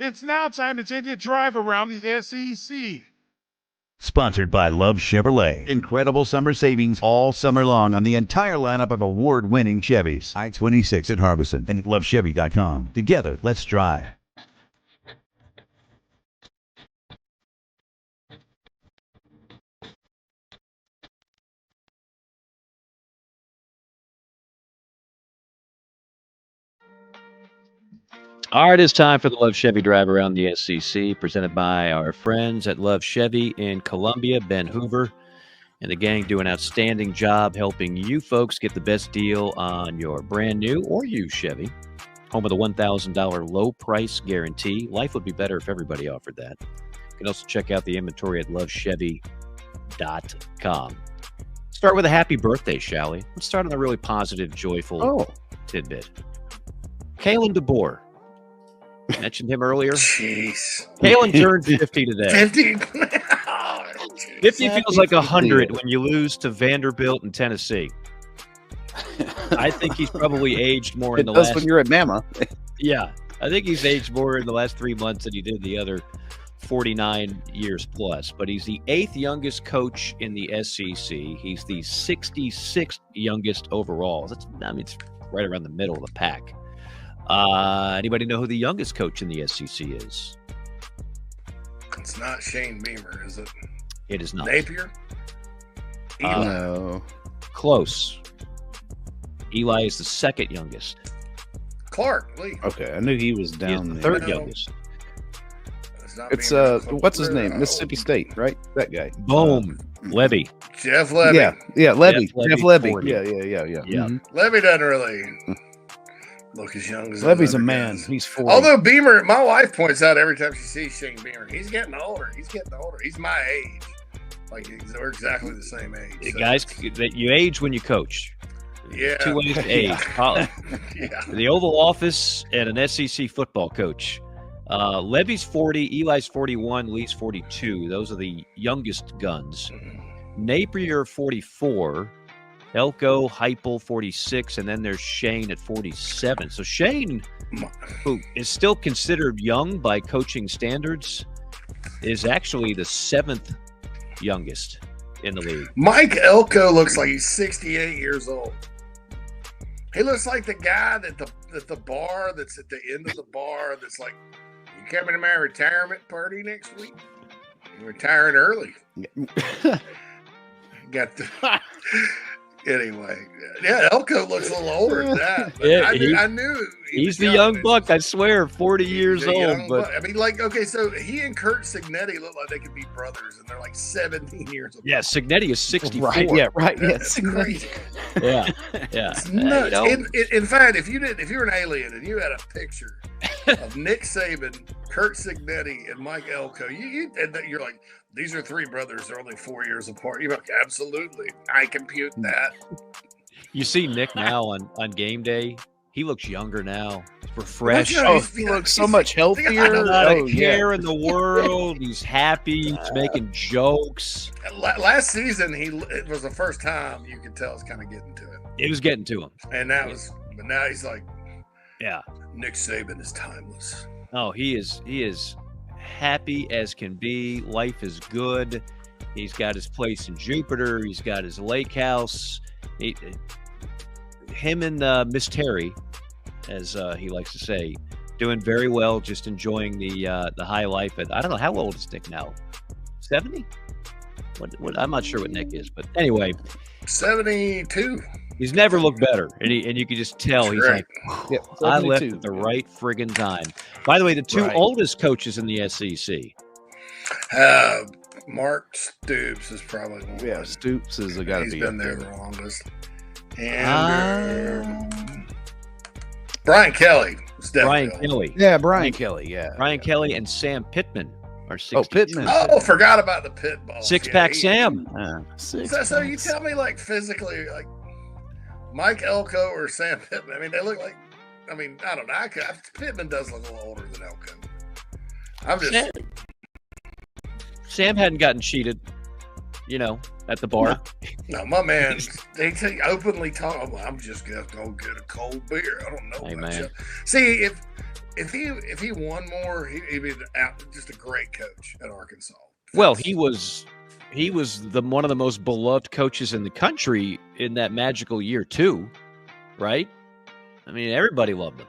It's now time to take a drive around the SEC. Sponsored by Love Chevrolet. Incredible summer savings all summer long on the entire lineup of award-winning Chevys. I-26 at Harbison and lovechevy.com. Together, let's drive. All right, it's time for the Love Chevy Drive around the SEC, presented by our friends at Love Chevy in Columbia, Ben Hoover, and the gang do an outstanding job helping you folks get the best deal on your brand new or used Chevy. Home of the $1,000 low price guarantee. Life would be better if everybody offered that. You can also check out the inventory at lovechevy.com. Start with a happy birthday, shall we? Let's start on a really positive, joyful tidbit. Kalen DeBoer. Mentioned him earlier. Jeez. Kalen turned 50 today. 50? 50 feels like 100 when you lose to Vanderbilt and Tennessee. I think he's probably aged more in the last... when you're at Bama. Yeah. I think he's aged more in the last 3 months than he did the other 49 years plus. But he's the 8th youngest coach in the SEC. He's the 66th youngest overall. It's right around the middle of the pack. Anybody know who the youngest coach in the SEC is? It's not Shane Beamer, is it? It is not. Napier? Eli. No. Close. Eli is the second youngest. Clark Lee. Okay, I knew he was He is down the there. third No. youngest. It's Beamer. what's his name? No. Mississippi State, right? That guy. Boom. Levy. Jeff Levy. Yeah, Levy. Jeff Levy, Jeff Levy. 40. Yeah. Yeah. Mhm. Levy doesn't really look as young as Levy's those a other man. guys. He's 40. Although Beamer, my wife points out every time she sees Shane Beamer, he's getting older. He's my age. Like, we're exactly the same age. So. Guys, you age when you coach. Yeah. 2 ways to age. Yeah. The Oval Office and an SEC football coach. Levy's 40, Eli's 41, Lee's 42. Those are the youngest guns. Napier 44, Elko, Heupel 46, and then there's Shane at 47. So Shane, who is still considered young by coaching standards, is actually the 7th youngest in the league. Mike Elko looks like he's 68 years old. He looks like the guy at the bar that's at the end of the bar that's like, you coming to my retirement party next week? I'm retiring early. Got the... Anyway, yeah, Elko looks a little older than that. But Yeah, I knew he He's was the young and buck, I swear, 40 years he's a old. young But buck. I mean, like, okay, so he and Kurt Signetti look like they could be brothers, and they're like 17 years old. yeah, Signetti is 64. Right, yeah, right. Yeah, That's crazy. Yeah. It's You nuts. know, In fact, if you were an alien and you had a picture of Nick Saban, Kurt Signetti, and Mike Elko, you're like, these are 3 brothers. They're only 4 years apart. You're like, absolutely, I compute that. you see Nick now on game day. He looks younger now. He's refreshed. Yeah, he looks so much healthier. Not a Oh, care in the world. He's happy. He's making jokes. Last season, it was the first time you could tell it's kind of getting to him, It was getting to him. and but now he's like, Yeah. Nick Saban is timeless. Oh, he is happy as can be. Life is good. He's got his place in Jupiter. He's got his lake house. Him and Miss Terry, as he likes to say, doing very well. Just enjoying the high life. I don't know, how old is Nick now? 70? What? I'm not sure what Nick is, but anyway, 72. he's never looked better, and you can just tell he's Right. like, Yeah, I left 72. at the right friggin' time. By the way, the 2 Right. oldest coaches in the SEC. Mark Stoops is probably one. Yeah, Stoops has got to He's be been up there there. the longest. And Brian Kelly is Brian definitely. Kelly. Yeah, Brian Kelly. Yeah, Brian Kelly and Sam Pittman are 60. Oh, Pittman. Oh, forgot about the pit balls. Six-pack Sam. So you tell me, like, physically, like Mike Elko or Sam Pittman. I mean, they look like. I mean, I don't know. Pittman does look a little older than Elko. I'm just. Sam hadn't gotten cheated, at the bar. No, my man, they openly talk. Well, I'm just gonna go get a cold beer. I don't know Hey, about man. you. See, if he won more, he'd be just a great coach at Arkansas. Well, he was one of the most beloved coaches in the country in that magical year too, right? I mean, everybody loved him.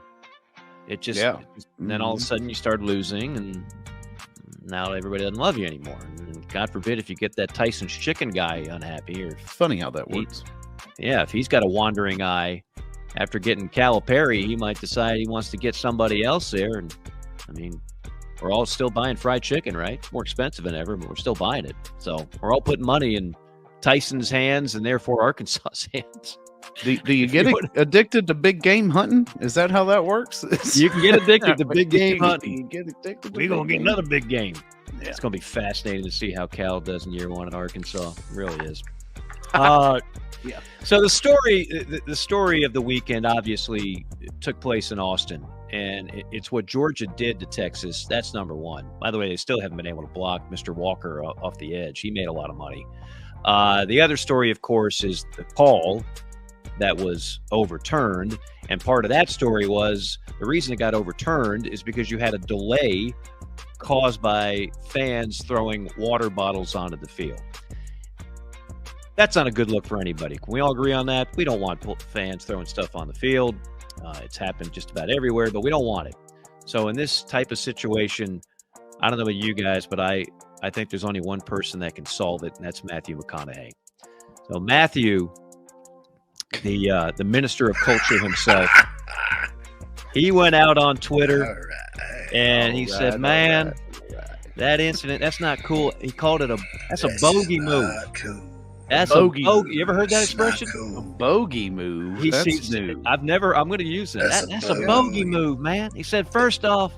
It just, and then all of a sudden you start losing, and now everybody doesn't love you anymore. And God forbid if you get that Tyson's Chicken guy unhappy, or It's funny how that works. if he's got a wandering eye after getting Calipari, he might decide he wants to get somebody else there. And I mean, we're all still buying fried chicken, right? It's more expensive than ever, but we're still buying it. So we're all putting money in Tyson's hands and therefore Arkansas's hands. Do you get addicted to big game hunting? Is that how that works? You can get addicted to big game hunting. You get addicted to We're going to get game. another big game. Yeah. It's going to be fascinating to see how Cal does in year one at Arkansas. It really is. Yeah. So the story of the weekend obviously took place in Austin, and it's what Georgia did to Texas. That's number one. By the way, they still haven't been able to block Mr. Walker off the edge. He made a lot of money. The other story, of course, is the call that was overturned. And part of that story was the reason it got overturned is because you had a delay caused by fans throwing water bottles onto the field. That's not a good look for anybody. Can we all agree on that? We don't want fans throwing stuff on the field. It's happened just about everywhere, but we don't want it. So in this type of situation, I don't know about you guys, but I think there's only one person that can solve it, and that's Matthew McConaughey. So Matthew, the minister of culture himself, he went out on Twitter and he said, "Man, that incident, that's not cool." He called it that's a bogey move. Cool. That's a bogey. You ever heard that expression? Cool. Bogey move. He That's sees new. I'm going to use it. That's a bogey move, man. He said, first off,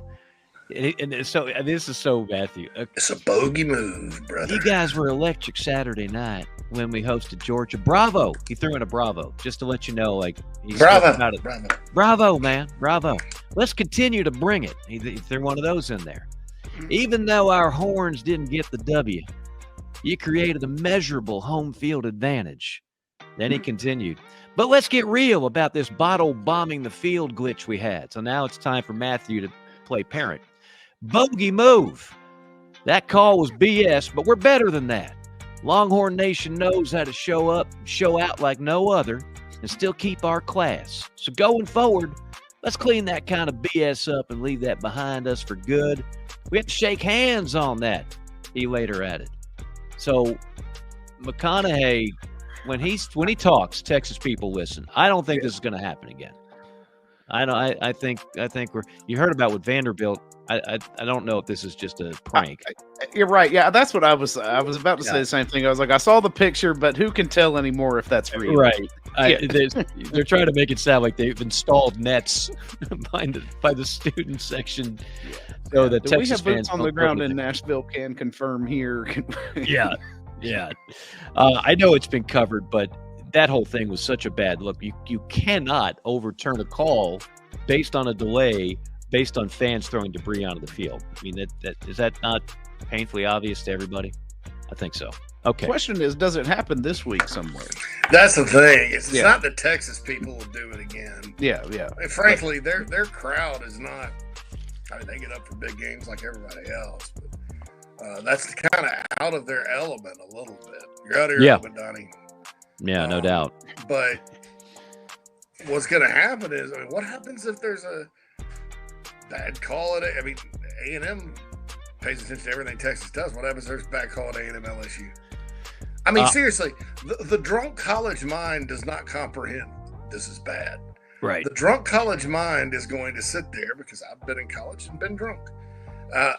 and so this is so Matthew. It's a bogey move, brother. You guys were electric Saturday night when we hosted Georgia. Bravo. He threw in a bravo just to let you know, like, he's Bravo. about it. Bravo. Bravo, man. Bravo. Let's continue to bring it. He threw one of those in there. Even though our Horns didn't get the W, you created a measurable home field advantage. Then he continued, but let's get real about this bottle bombing the field glitch we had. So now it's time for Matthew to play parent. Bogey move. That call was BS, but we're better than that. Longhorn Nation knows how to show up, show out like no other, and still keep our class. So going forward, let's clean that kind of BS up and leave that behind us for good. We have to shake hands on that, he later added. So McConaughey, when he talks, Texas people listen. I don't think this is going to happen again. I think you heard about with Vanderbilt. I don't know if this is just a prank. You're right. Yeah, that's what I was about to say the same thing. I was like, I saw the picture, but who can tell anymore if that's real? Right. They're trying to make it sound like they've installed nets by the student section. So the Do Texas we have fans boots on the ground in Nashville can confirm here. Yeah. I know it's been covered, but that whole thing was such a bad look. You cannot overturn a call based on a delay, based on fans throwing debris onto the field. I mean, is that not painfully obvious to everybody? I think so. Okay. Question is, does it happen this week somewhere? That's the thing. It's not the Texas people will do it again. Yeah. And frankly, their crowd is not. I mean, they get up for big games like everybody else, but that's kind of out of their element a little bit. You're out of your element, Donnie. Yeah, no doubt. But what's going to happen is, I mean, what happens if there's a bad call at it? I mean, A&M pays attention to everything Texas does. What happens if there's a bad call at A&M LSU? I mean, seriously, the drunk college mind does not comprehend this is bad. Right. The drunk college mind is going to sit there, because I've been in college and been drunk. I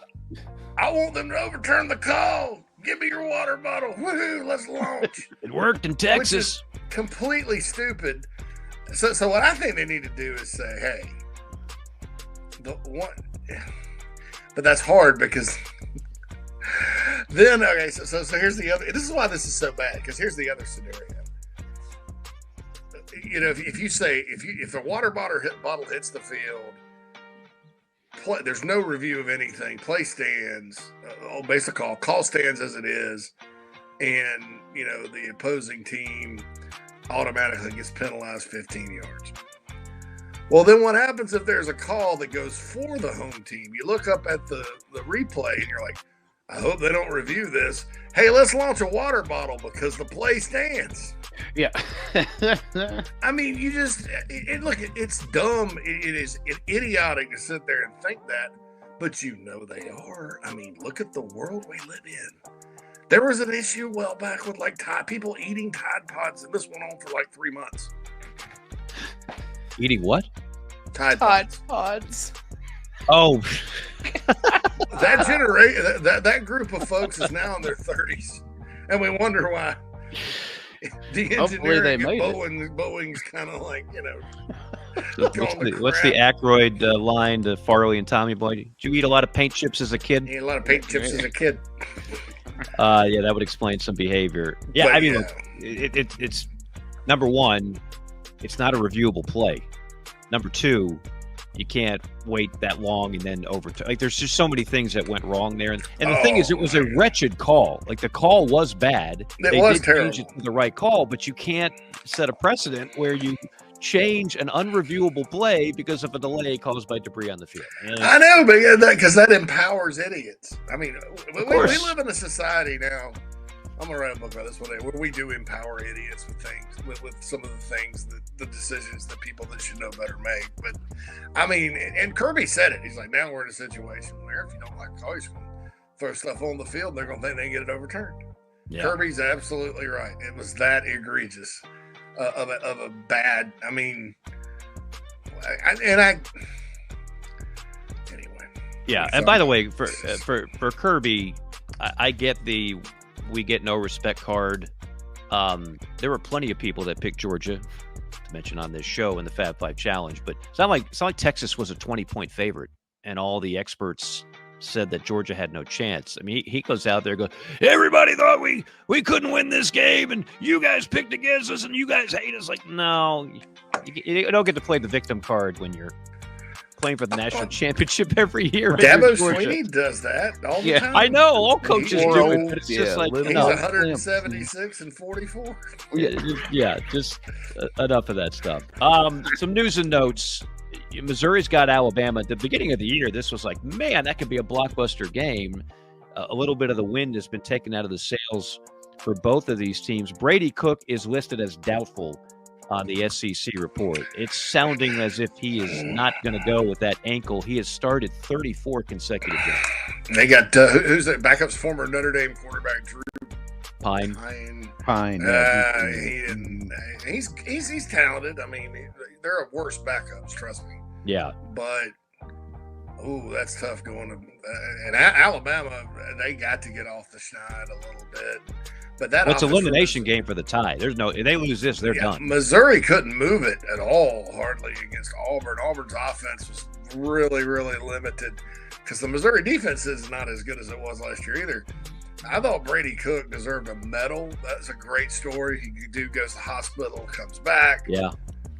want them to overturn the call. Give me your water bottle. Woohoo, let's launch. It worked in Texas. Which is completely stupid. So what I think they need to do is say, hey, but that's hard because then, okay, so here's the other, this is why this is so bad, because here's the other scenario. You know, if you say, if the water bottle hits the field, there's no review of anything. Play stands, basic call stands as it is, and you know the opposing team automatically gets penalized 15 yards. Well, then what happens if there's a call that goes for the home team? You look up at the replay and you're like, I hope they don't review this. Hey, let's launch a water bottle because the play stands. Yeah. I mean, you just look. It's dumb. It is idiotic to sit there and think that, but you know they are. I mean, look at the world we live in. There was an issue well back with like people eating Tide Pods, and this went on for like 3 months. Eating what? Tide Pods. Oh, that generation, that group of folks is now in their 30s, and we wonder why. The engineering at Boeing's kind of like, what's the Aykroyd line to Farley and Tommy Boy? Did you eat a lot of paint chips as a kid? I ate a lot of paint chips as a kid. Yeah, that would explain some behavior. Yeah, but, I mean, it's number one, it's not a reviewable play. Number two, you can't wait that long and then overturn. Like, there's just so many things that went wrong there. And the thing is, it was a wretched call. Like, the call was bad. They was terrible. Change it to the right call, but you can't set a precedent where you change an unreviewable play because of a delay caused by debris on the field. I know, but because that empowers idiots. I mean, we live in a society now. I'm going to write a book about this one day where we do empower idiots with things, with some of the things, the decisions that people that should know better make. But, I mean, and Kirby said it. He's like, now we're in a situation where if you don't like the call, you're just going to throw stuff on the field. They're going to think they can get it overturned. Yeah. Kirby's absolutely right. It was that egregious of a bad, I mean, anyway. Yeah, and by the way, for Kirby, I get we get no respect card. There were plenty of people that picked Georgia, to mention on this show in the Fab Five Challenge, but it's not like Texas was a 20-point favorite, and all the experts said that Georgia had no chance. I mean, he goes out there and goes, everybody thought we couldn't win this game, and you guys picked against us, and you guys hate us. Like, no, you don't get to play the victim card when you're playing for the national championship every year. Dabo Swinney does that all the time. I know. All coaches do it, but it's just like he's 176 and 44. Yeah, just enough of that stuff. Some news and notes. Missouri's got Alabama. At the beginning of the year, this was like, man, that could be a blockbuster game. A little bit of the wind has been taken out of the sails for both of these teams. Brady Cook is listed as doubtful on the SEC report. It's sounding as if he is not going to go with that ankle. He has started 34 consecutive games. They got who's that? Backup's former Notre Dame quarterback Drew Pine. He didn't. He's talented. I mean, there are worse backups. Trust me. Yeah. But that's tough going to. And Alabama, they got to get off the schneid a little bit. But it's elimination game for the tie. If they lose this, they're done. Missouri couldn't move it at all, hardly, against Auburn. Auburn's offense was really, really limited because the Missouri defense is not as good as it was last year either. I thought Brady Cook deserved a medal. That's a great story. Dude goes to the hospital, comes back,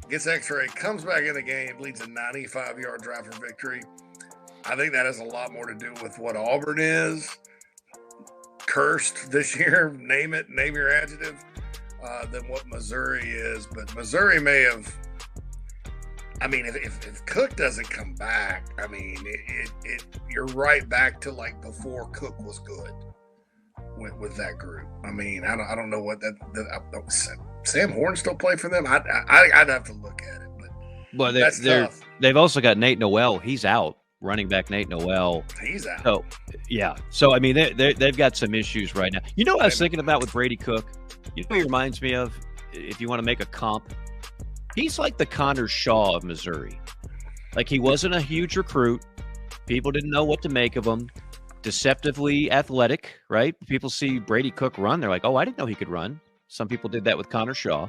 gets X-ray, comes back in the game, leads a 95-yard drive for victory. I think that has a lot more to do with what Auburn is. Cursed this year, name your adjective, than what Missouri is. But Missouri may have. I mean, if Cook doesn't come back, I mean, you're right back to like before Cook was good with that group. I mean, I don't know what Sam Horn still play for them. I'd have to look at it, but that's tough. They've also got Nate Noel. He's out. Running back Nate Noel. He's out. So, yeah. So, I mean, they've got some issues right now. You know what I was thinking about with Brady Cook? You know what he reminds me of, if you want to make a comp? He's like the Connor Shaw of Missouri. Like, he wasn't a huge recruit. People didn't know what to make of him. Deceptively athletic, right? People see Brady Cook run. They're like, oh, I didn't know he could run. Some people did that with Connor Shaw.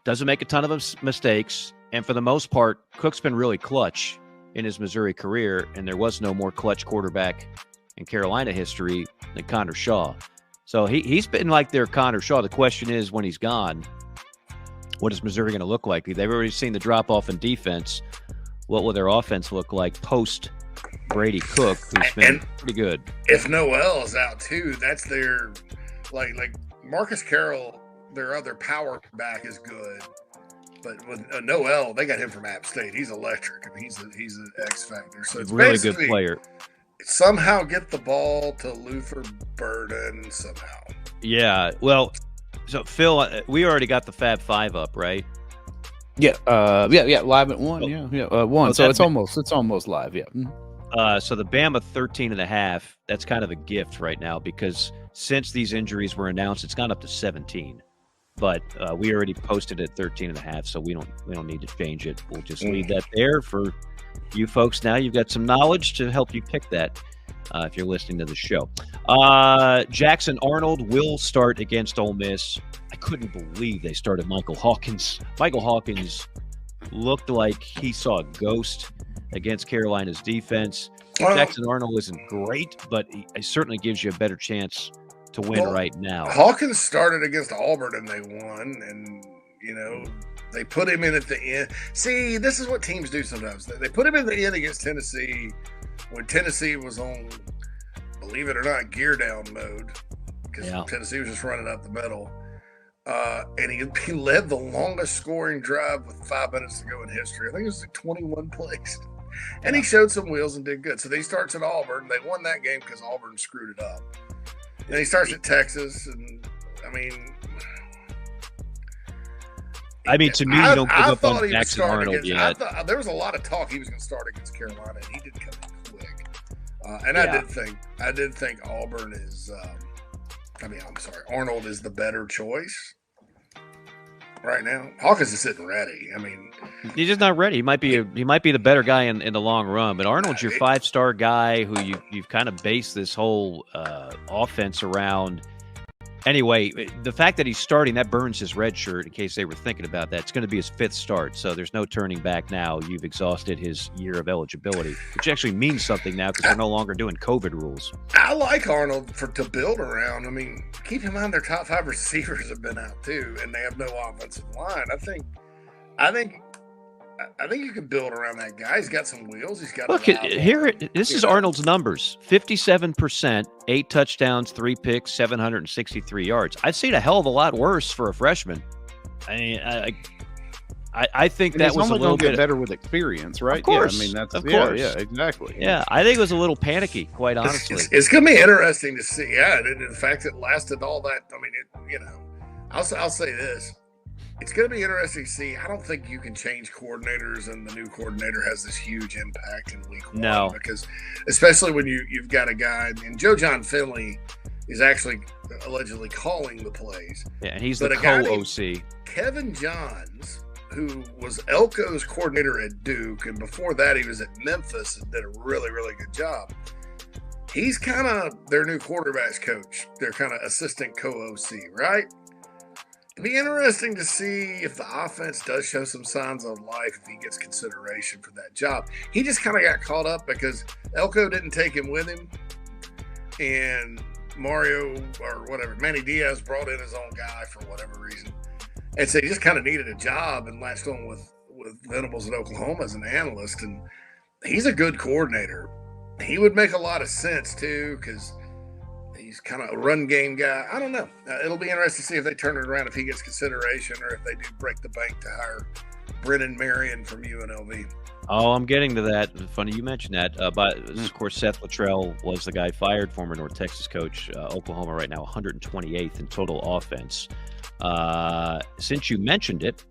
Doesn't make a ton of mistakes. And for the most part, Cook's been really clutch in his Missouri career, and there was no more clutch quarterback in Carolina history than Connor Shaw. So he's been like their Connor Shaw. The question is, when he's gone, what is Missouri going to look like? They've already seen the drop-off in defense. What will their offense look like post Brady Cook, who's been pretty good? If Noel's out too, that's their like Marcus Carroll, their other power back, is good. But with Noel, they got him from App State. He's electric. I mean, he's an X factor. So it's really good player. Somehow get the ball to Luther Burden somehow. Yeah. Well, so Phil, we already got the Fab Five up, right? Yeah. Live at 1. Oh. 1. So it's almost live. Yeah. So the Bama 13.5. That's kind of a gift right now because since these injuries were announced, it's gone up to 17. But we already posted at 13.5, so we don't need to change it. We'll just leave that there for you folks. Now you've got some knowledge to help you pick that if you're listening to the show. Jackson Arnold will start against Ole Miss. I couldn't believe they started Michael Hawkins. Michael Hawkins looked like he saw a ghost against Carolina's defense. Jackson Arnold isn't great, but he certainly gives you a better chance to win right now. Hawkins started against Auburn and they won, and they put him in at the end. See, this is what teams do sometimes. They put him in the end against Tennessee when Tennessee was on, believe it or not, gear down mode because Tennessee was just running up the middle. And he led the longest scoring drive with 5 minutes to go in history. I think it was like 21 plays. And he showed some wheels and did good. So he starts at Auburn. They won that game because Auburn screwed it up. And he starts at Texas, and to me, you don't give up on Jackson Arnold yet. There was a lot of talk he was going to start against Carolina, and he did come in quick. I did think Auburn is. Arnold is the better choice right now. Hawkins is sitting ready. He's just not ready. He might be the better guy in the long run, but Arnold's your 5-star guy who you've kind of based this whole offense around. Anyway, the fact that he's starting, that burns his red shirt in case they were thinking about that. It's going to be his 5th start, so there's no turning back now. You've exhausted his year of eligibility, which actually means something now because they're no longer doing COVID rules. I like Arnold to build around. Keep in mind their top 5 receivers have been out too, and they have no offensive line. I think you can build around that guy. He's got some wheels. He's got. Look here. This is Arnold's numbers: 57%, 8 touchdowns, 3 picks, 763 yards. I've seen a hell of a lot worse for a freshman. I think that was a little bit better with experience, right? Of course, that's of course. Yeah, exactly. Yeah, I think it was a little panicky, quite honestly. It's going to be interesting to see. Yeah, and the fact it lasted all that. I'll say this. It's going to be interesting to see. I don't think you can change coordinators, and the new coordinator has this huge impact in week 1. No. Because especially when you've got a guy, and Joe John Finley is actually allegedly calling the plays. Yeah, and he's the co-OC. Kevin Johns, who was Elko's coordinator at Duke, and before that he was at Memphis and did a really, really good job. He's kind of their new quarterbacks coach, their kind of assistant co-OC, right? It'd be interesting to see if the offense does show some signs of life if he gets consideration for that job. He just kind of got caught up because Elko didn't take him with him, and Mario or whatever, Manny Diaz brought in his own guy for whatever reason. And so he just kind of needed a job and latched on with Venables at Oklahoma as an analyst. And he's a good coordinator. He would make a lot of sense too because he's kind of a run game guy. I don't know. It'll be interesting to see if they turn it around, if he gets consideration, or if they do break the bank to hire Brennan Marion from UNLV. Oh, I'm getting to that. Funny you mentioned that. But of course, Seth Luttrell was the guy fired, former North Texas coach. Oklahoma right now 128th in total offense. Since you mentioned it,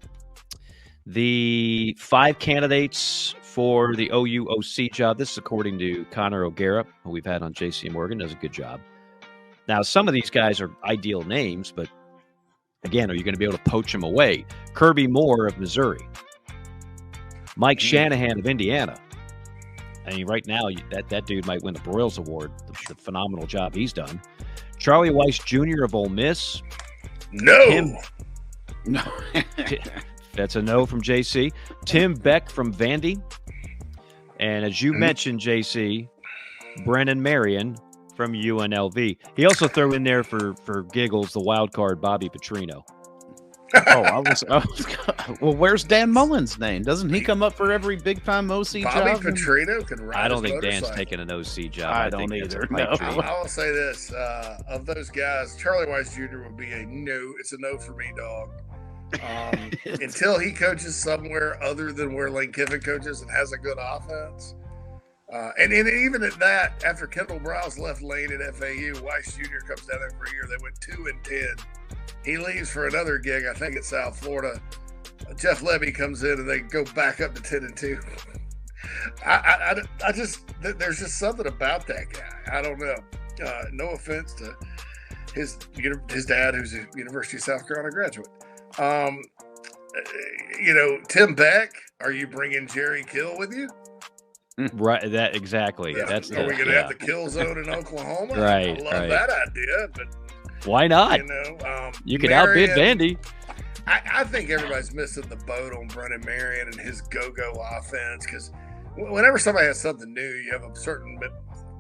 the 5 candidates for the OU OC job, this is according to Connor O'Gara, who we've had on JC Morgan, does a good job. Now, some of these guys are ideal names, but again, are you going to be able to poach them away? Kirby Moore of Missouri. Mike Shanahan of Indiana. Right now, that dude might win the Broyles Award, the phenomenal job he's done. Charlie Weiss Jr. of Ole Miss. No. That's a no from JC. Tim Beck from Vandy. And as you mentioned, JC, Brennan Marion from UNLV. He also threw in there for giggles the wild card Bobby Petrino. Well, where's Dan Mullen's name? Doesn't he come up for every big time OC job? Bobby Petrino could ride. I don't think Dan's taking an OC job. I don't either. No. I will say this: of those guys, Charlie Weiss Jr. would be a no. It's a no for me, dog. Until he coaches somewhere other than where Lane Kiffin coaches and has a good offense. And even at that, after Kendall Browse left Lane at FAU, Weiss Jr. comes down there for a year. They went 2-10. He leaves for another gig, I think, at South Florida. Jeff Levy comes in and they go back up to 10-2. There's just something about that guy. I don't know. No offense to his dad, who's a University of South Carolina graduate. Tim Beck, are you bringing Jerry Kill with you? Right, that exactly. Yeah. That's are we going to have the kill zone in Oklahoma? Right, I love that idea, but why not? You could outbid Vandy. I think everybody's missing the boat on Brennan Marion and his go-go offense, because whenever somebody has something new, you have a certain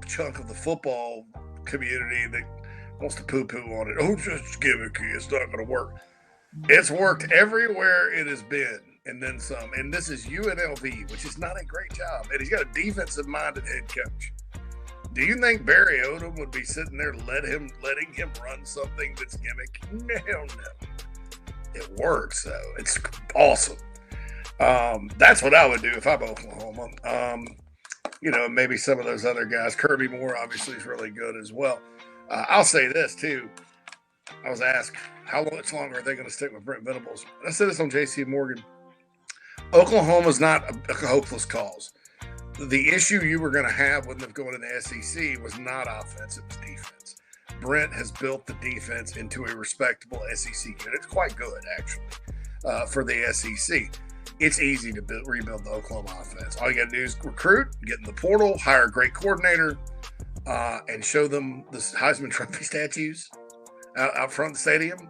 chunk of the football community that wants to poo-poo on it. Oh, just gimmicky. It's not going to work. It's worked everywhere it has been, and then some. And this is UNLV, which is not a great job. And he's got a defensive-minded head coach. Do you think Barry Odom would be sitting there letting him run something that's gimmick? Hell no. It works, though. It's awesome. That's what I would do if I'm Oklahoma. Maybe some of those other guys. Kirby Moore, obviously, is really good as well. I'll say this, too. I was asked, how much longer are they going to stick with Brent Venables? I said this on JC Morgan. Oklahoma's not a hopeless cause. The issue you were going to have with them going in the SEC was not offense, it was defense. Brent has built the defense into a respectable SEC unit. It's quite good, actually, for the SEC. It's easy to rebuild the Oklahoma offense. All you got to do is recruit, get in the portal, hire a great coordinator, and show them the Heisman Trophy statues out front of the stadium,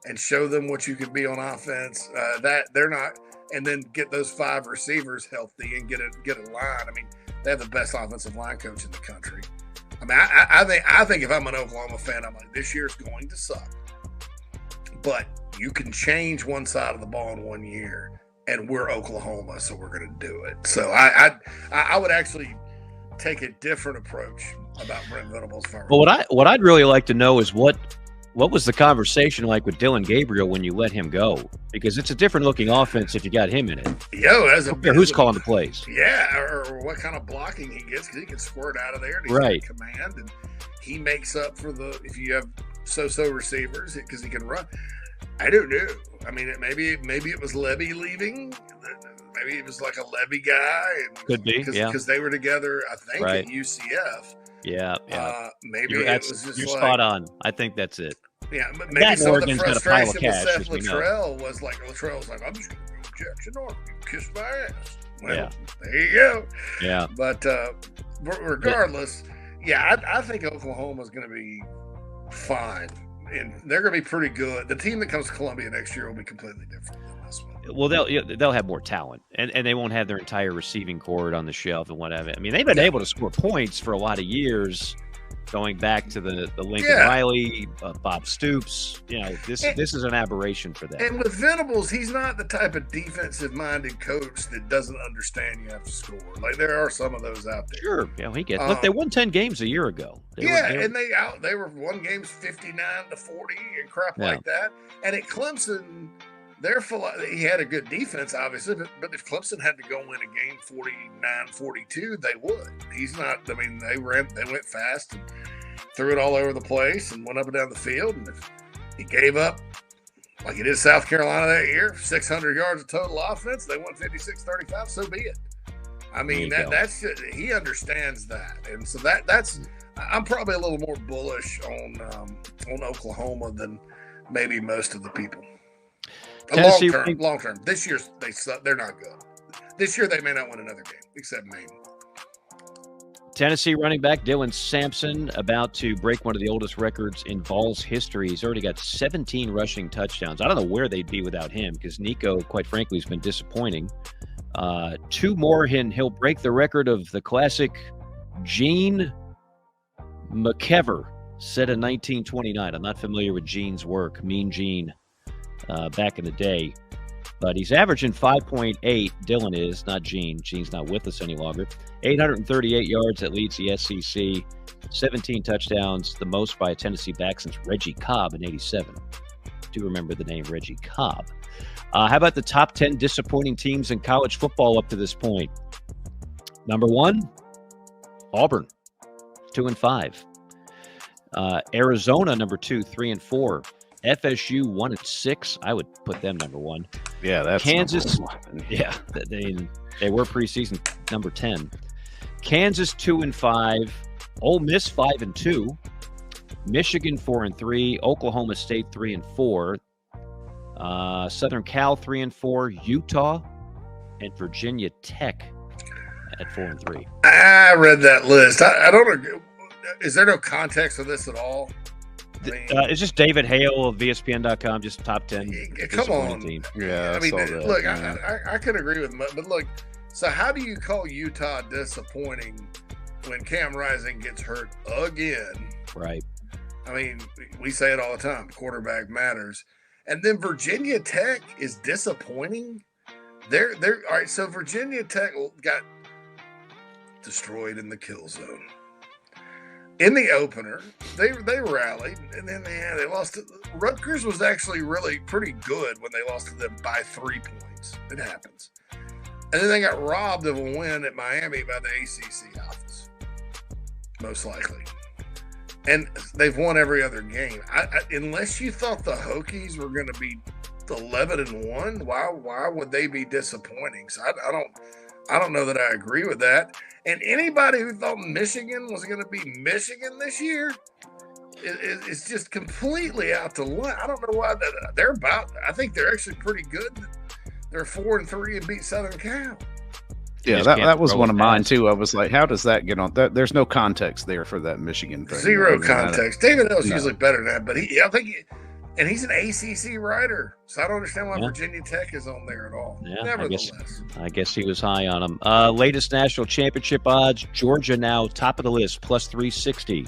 and show them what you can be on offense. That they're not, and then get those 5 receivers healthy and get a line. I mean, they have the best offensive line coach in the country. I mean, I think if I'm an Oklahoma fan, I'm like, this year's going to suck. But you can change one side of the ball in 1 year, and we're Oklahoma, so we're going to do it. So I would actually take a different approach about Brent Venables. Well, what I'd really like to know is what was the conversation like with Dylan Gabriel when you let him go? Because it's a different looking offense if you got him in it. Who's calling the plays? Yeah, or what kind of blocking he gets, because he can squirt out of there and he's got command, and he makes up for if you have so-so receivers, because he can run. I don't know. I mean, maybe it was Levy leaving. Maybe it was like a Levy guy. Could be, because they were together, I think, at UCF. Yeah. Maybe it was just you're spot on. I think that's it. Yeah, but maybe some of the frustration with Seth Luttrell was like, Luttrell's like, I'm just going to go Jackson Arnold, kiss my ass. Well, there you go. Yeah. But regardless, I think Oklahoma's going to be fine. And they're going to be pretty good. The team that comes to Columbia next year will be completely different than this one. Well, they'll have more talent, and they won't have their entire receiving corps on the shelf and whatever. I mean, they've been able to score points for a lot of years, going back to the Lincoln Riley, Bob Stoops. This is an aberration for them. And with Venables, he's not the type of defensive-minded coach that doesn't understand you have to score. Like, there are some of those out there. Sure, he gets. Look, they won 10 games a year ago. They were won games 59-40 and crap like that. And at Clemson, he had a good defense, obviously, but if Clemson had to go win a game 49-42, they would. He's not. I mean, they went fast and threw it all over the place and went up and down the field. And if he gave up, like he did South Carolina that year, 600 yards of total offense, they won 56-35. So be it. I mean, that's he understands that, and so that's. I'm probably a little more bullish on Oklahoma than maybe most of the people. Long term. This year they're not good. This year they may not win another game, except Maine. Tennessee running back Dylan Sampson about to break one of the oldest records in Vols history. He's already got 17 rushing touchdowns. I don't know where they'd be without him, because Nico, quite frankly, has been disappointing. 2 more, and he'll break the record of the classic Gene McKever, set in 1929. I'm not familiar with Gene's work, Mean Gene, back in the day. But he's averaging 5.8. Dylan is, not Gene. Gene's not with us any longer. 838 yards, that leads the SEC. 17 touchdowns, the most by a Tennessee back since Reggie Cobb in '87. Do remember the name Reggie Cobb. How about the top 10 disappointing teams in college football up to this point? Number 1, Auburn, 2-5. Arizona, number 2, 3-4. FSU, 1-6. I would put them number 1. Yeah, that's Kansas. Yeah, they were preseason number 10. Kansas, 2-5. Ole Miss, 5-2. Michigan, 4-3. Oklahoma State, 3-4. Southern Cal, 3-4. Utah and Virginia Tech at 4-3. I read that list. I don't agree. Is there no context to this at all? I mean, It's just David Hale of ESPN.com, just top 10. Come on. Team. Yeah, I mean, saw that. look, Yeah. I could agree with him, but look, so how do you call Utah disappointing when Cam Rising gets hurt again? Right. I mean, we say it all the time, quarterback matters. And then Virginia Tech is disappointing. They're all right, so Virginia Tech got destroyed in the kill zone. In the opener, they rallied, and then they lost. Rutgers was actually really pretty good when they lost to them by 3 points. It happens. And then they got robbed of a win at Miami by the ACC office, most likely. And they've won every other game. Unless you thought the Hokies were going to be 11-1, why would they be disappointing? So I don't know that I agree with that. And anybody who thought Michigan was going to be Michigan this year is just completely out to lunch. I don't know why they're about. I think they're actually pretty good. They're 4-3 and beat Southern Cal. Yeah, that was one of mine too. I was like, how does that get on? There's no context there for that Michigan thing. Zero context. David Hill's usually better than that, but and he's an ACC writer, so I don't understand why Virginia Tech is on there at all. Yeah, nevertheless, I guess he was high on him. Latest national championship odds: Georgia now top of the list, plus 360.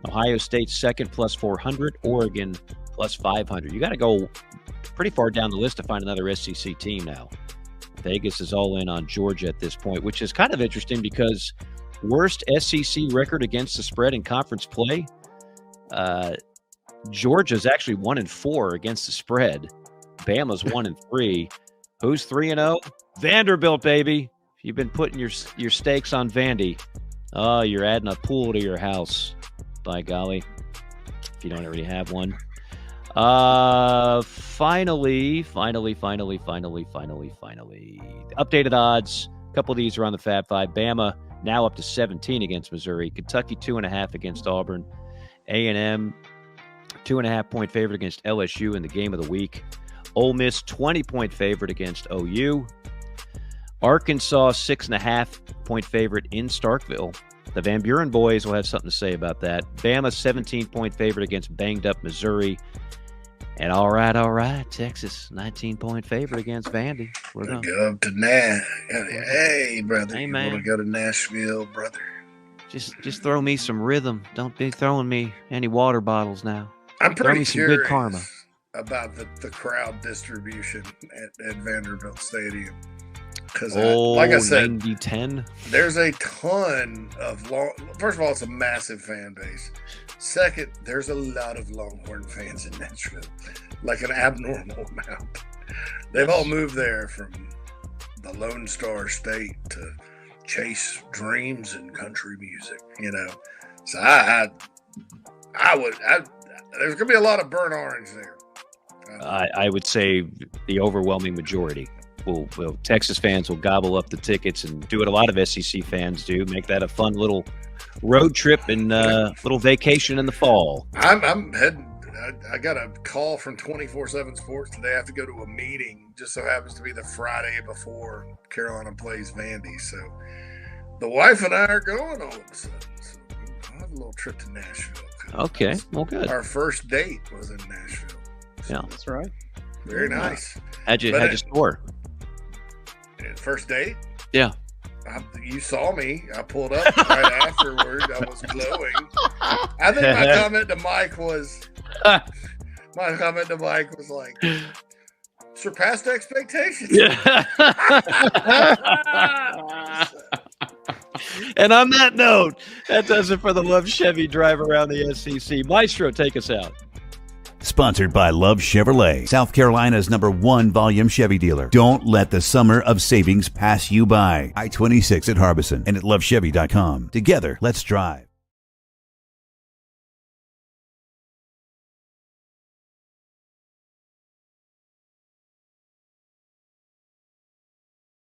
Ohio State second, plus 400. Oregon plus 500. You got to go pretty far down the list to find another SEC team now. Vegas is all in on Georgia at this point, which is kind of interesting because worst SEC record against the spread in conference play. Georgia's actually 1-4 against the spread. Bama's 1-3. Who's 3-0? Vanderbilt, baby. If you've been putting your stakes on Vandy, oh, you're adding a pool to your house. By golly, if you don't already have one. Finally. Updated odds. A couple of these are on the Fab Five. Bama now up to 17 against Missouri. Kentucky 2.5 against Auburn. A&M 2.5-point favorite against LSU in the game of the week. Ole Miss 20-point favorite against OU. Arkansas 6.5-point favorite in Starkville. The Van Buren boys will have something to say about that. Bama 17-point favorite against banged-up Missouri. And all right, Texas 19-point favorite against Vandy. We're going to go up to Hey, brother, hey, you man. want to go to Nashville, brother? Just throw me some rhythm. Don't be throwing me any water bottles now. I'm pretty some curious good karma about the crowd distribution at Vanderbilt Stadium. Because, like I said, 90-10. There's a ton of First of all, it's a massive fan base. Second, there's a lot of Longhorn fans in Nashville, like an abnormal amount. They've all moved there from the Lone Star State to chase dreams and country music, So there's going to be a lot of burnt orange there. I would say the overwhelming majority. Will Texas fans will gobble up the tickets and do what a lot of SEC fans do, make that a fun little road trip and little vacation in the fall. I'm heading. I got a call from 24/7 Sports today. I have to go to a meeting. Just so happens to be the Friday before Carolina plays Vandy. So the wife and I are going all of a sudden. So I'll have a little trip to Nashville. Okay, well, good. Our first date was in Nashville. So yeah, that's right. Very nice. How'd you score? First date? Yeah. You saw me. I pulled up right afterward. I was glowing. I think my comment to Mike was like, surpassed expectations. Yeah. And on that note, that does it for the Love Chevy Drive around the SEC. Maestro, take us out. Sponsored by Love Chevrolet, South Carolina's #1 volume Chevy dealer. Don't let the summer of savings pass you by. I-26 at Harbison and at lovechevy.com. Together, let's drive.